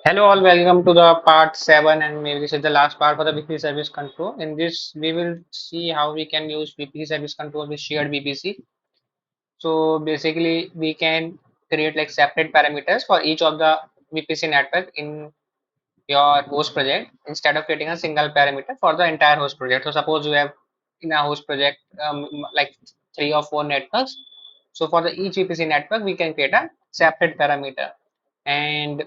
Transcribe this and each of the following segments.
Hello all, welcome to the part 7 and maybe this is the last part for the VPC service control. In this we will see how we can use VPC service control with shared VPC. So basically we can create like separate parameters for each of the VPC network in your host project instead of creating a single parameter for the entire host project. So suppose you have in a host project like 3 or 4 networks. So for the each VPC network, we can create a separate parameter. And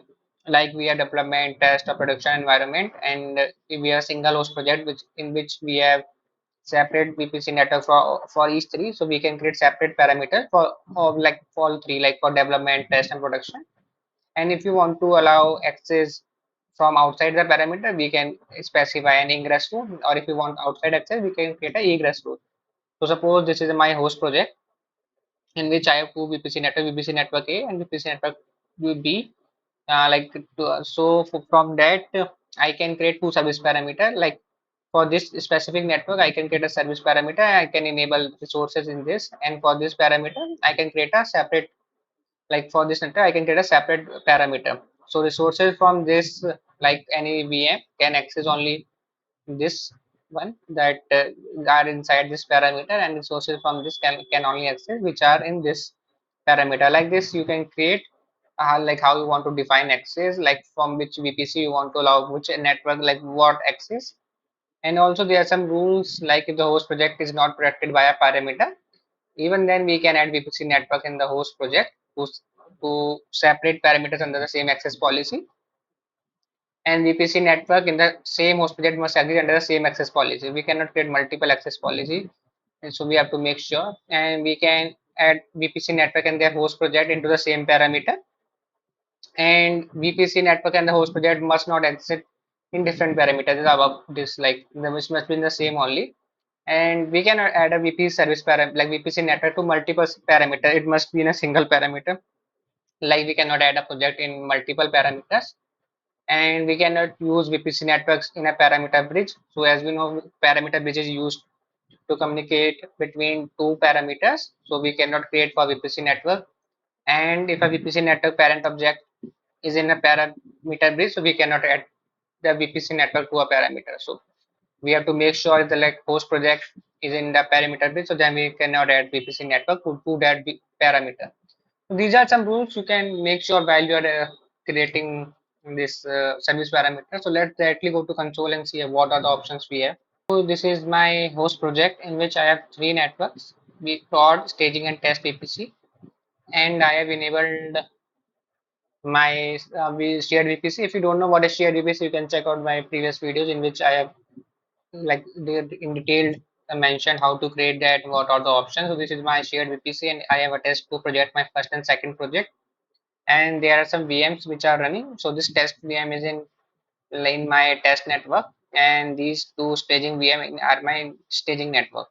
like we have development, test, or production environment, and we have single host project which in which we have separate VPC network for each three. So we can create separate parameters for like for all three, like for development, test, and production. And if you want to allow access from outside the parameter, we can specify an ingress route, or if you want outside access, we can create a egress route. So suppose this is my host project in which I have two VPC network, VPC network A and VPC network B. From that, I can create two service parameter. Like for this specific network, I can create a service parameter. I can enable resources in this, and for this parameter, I can create a separate, like for this network I can create a separate parameter. So resources from this like any VM can access only this one that are inside this parameter, and resources from this can only access which are in this parameter. Like this you can create like how you want to define access, like from which VPC you want to allow which network, like what access. And also there are some rules, like if the host project is not protected by a parameter, even then we can add VPC network in the host project to separate parameters under the same access policy. And VPC network in the same host project must agree under the same access policy. We cannot create multiple access policy, and so we have to make sure. And we can add VPC network and their host project into the same parameter. And VPC network and the host project must not exist in different parameters above this, like the which must be in the same only. And we can add a VPC service parameter like VPC network to multiple parameter. It must be in a single parameter. Like we cannot add a project in multiple parameters, and we cannot use VPC networks in a parameter bridge. So as we know, parameter bridge is used to communicate between two parameters. So we cannot create for VPC network. And if a VPC network parent object is in a parameter bridge, so we cannot add the VPC network to a parameter. So we have to make sure the like host project is in the parameter bridge, so then we cannot add VPC network to that parameter. So these are some rules you can make sure while you are creating this service parameter. So let's directly go to console and see what are the options we have. So this is my host project in which I have three networks: prod, staging, and test VPC. And I have enabled my shared VPC. If you don't know what is shared VPC, you can check out my previous videos in which I have like in detailed mentioned how to create that, what are the options. So this is my shared VPC, and I have attached two project, my first and second project, and there are some VMs which are running. So this test VM is in my test network, and these two staging VM are my staging network.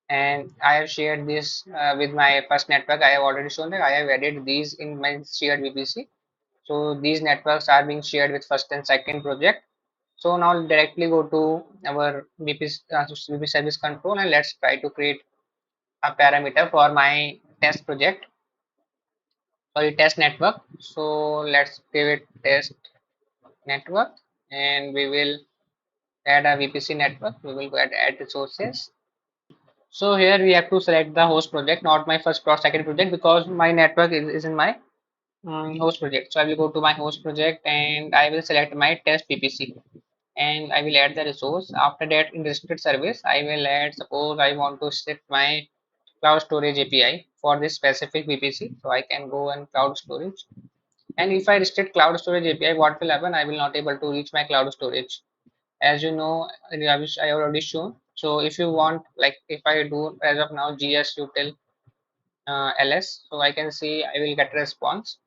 And I have shared this with my first network. I have already shown that I have added these in my shared VPC. So these networks are being shared with first and second project. So now directly go to our VP service control, and let's try to create a parameter for my test project, sorry, test network. So let's give it test network, and we will add a VPC network. We will add resources. So here we have to select the host project, not my first or second project, because my network is in my host project. So I will go to my host project and I will select my test VPC, and I will add the resource. After that, in restricted service, I will add, suppose I want to restrict my cloud storage API for this specific VPC. So I can go and cloud storage. And if I restrict cloud storage API, what will happen? I will not able to reach my cloud storage. As you know, I already shown. So if you want, like if I do as of now GS util ls, so I can see I will get a response.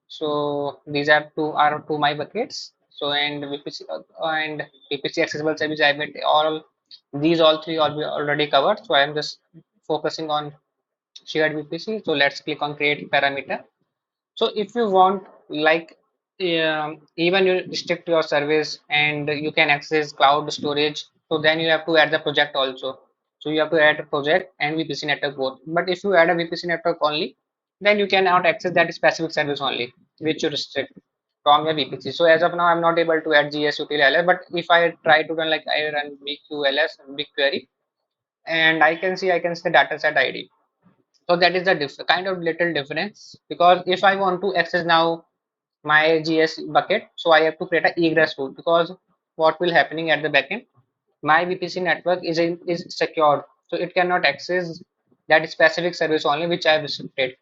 So these are two my buckets. So and VPC and VPC accessible service, I made all these all three are already covered. So I am just focusing on shared VPC. So let's click on create parameter. So if you want, like even you restrict your service and you can access cloud storage, so then you have to add the project also. So you have to add a project and VPC network both. But if you add a VPC network only, then you cannot access that specific service only, which you restrict. from your VPC. So as of now, I'm not able to add GSUTLS, but if I try to run, like I run BQLS, BigQuery, and I can see, dataset ID. So that is the kind of little difference, because if I want to access now my GS bucket, so I have to create a egress rule, because what will happening at the backend, my VPC network is secured, so it cannot access that specific service only which I have restricted.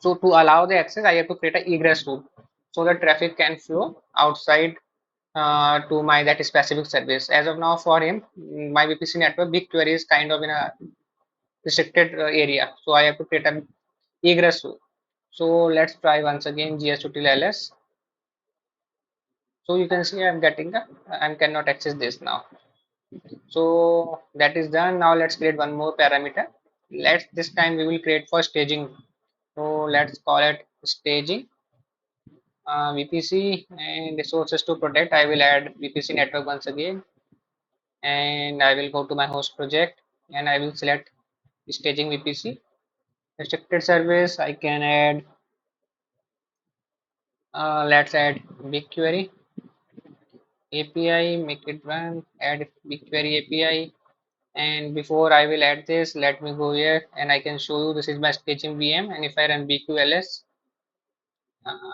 So to allow the access, I have to create a egress rule, so the traffic can flow outside to my that specific service. As of now, for him, my VPC network BigQuery is kind of in a restricted area, so I have to create an egress rule. So let's try once again GSUTLS. So you can see I'm getting the I cannot access this now. So that is done. Now let's create one more parameter. Let's this time we will create for staging. So let's call it staging VPC and resources to protect. I will add VPC network once again, and I will go to my host project and I will select staging VPC. Restricted service. I can add. Let's add BigQuery API. Make it run. Add BigQuery API. And before I will add this, let me go here and I can show you this is my staging VM, and if I run BQLS,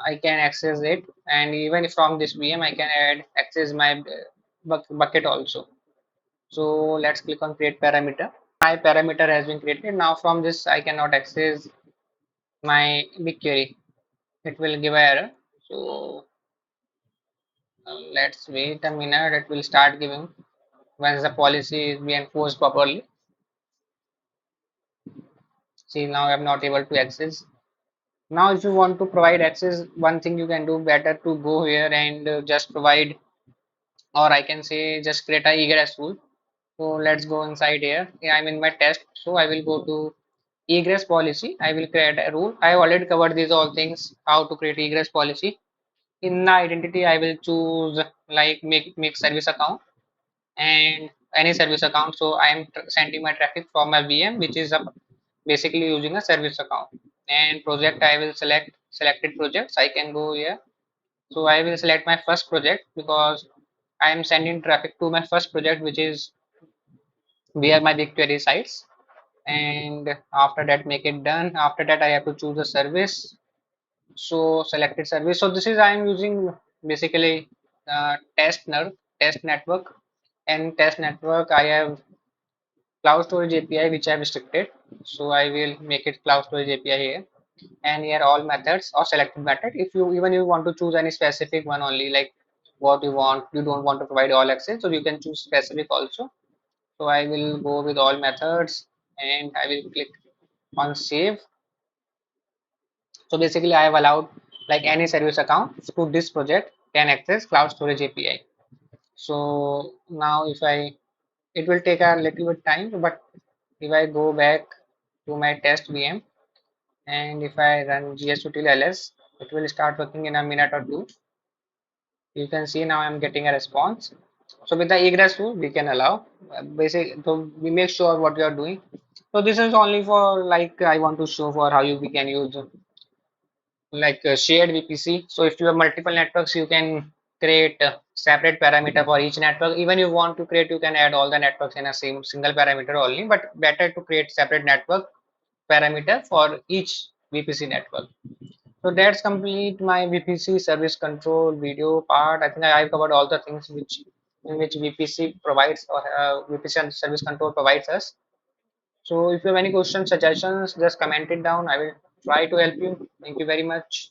I can access it, and even from this VM I can add access my bucket also. So let's click on create parameter. My parameter has been created. Now from this I cannot access my BigQuery, it will give an error. So let's wait a minute, it will start giving once the policy is being enforced properly. See, now I'm not able to access. Now if you want to provide access, one thing you can do, better to go here and just provide, or I can say just create a egress rule. So let's go inside here. Yeah, I'm in my test, so I will go to egress policy. I will create a rule. I already covered these all things, how to create egress policy. In the identity I will choose like make service account and any service account. So I am sending my traffic from my VM, which is basically using a service account. And project, I will select selected projects. I can go here. So I will select my first project because I am sending traffic to my first project, which is where my BigQuery sites. And after that, make it done. After that, I have to choose a service. So selected service. So this is I am using basically test network, and test network I have cloud storage API which I have restricted. So I will make it cloud storage API here, and here all methods or selected method. If you even you want to choose any specific one only, like what you want, you don't want to provide all access, so you can choose specific also. So I will go with all methods and I will click on save. So basically I have allowed like any service account to this project can access cloud storage API. So now if I, it will take a little bit time, but if I go back to my test VM and if I run GSUTLS, it will start working in a minute or two. You can see now I'm getting a response. So with the egress rule, we can allow so we make sure what you are doing. So this is only for like I want to show for how we can use like shared VPC. So if you have multiple networks, you can create a separate parameter for each network. Even you want to create, you can add all the networks in a same single parameter only, but better to create separate network parameter for each VPC network. So that's complete my VPC service control video part. I think I've covered all the things which in which VPC provides, or VPC and service control provides us. So if you have any questions, suggestions, just comment it down. I will try to help you. Thank you very much.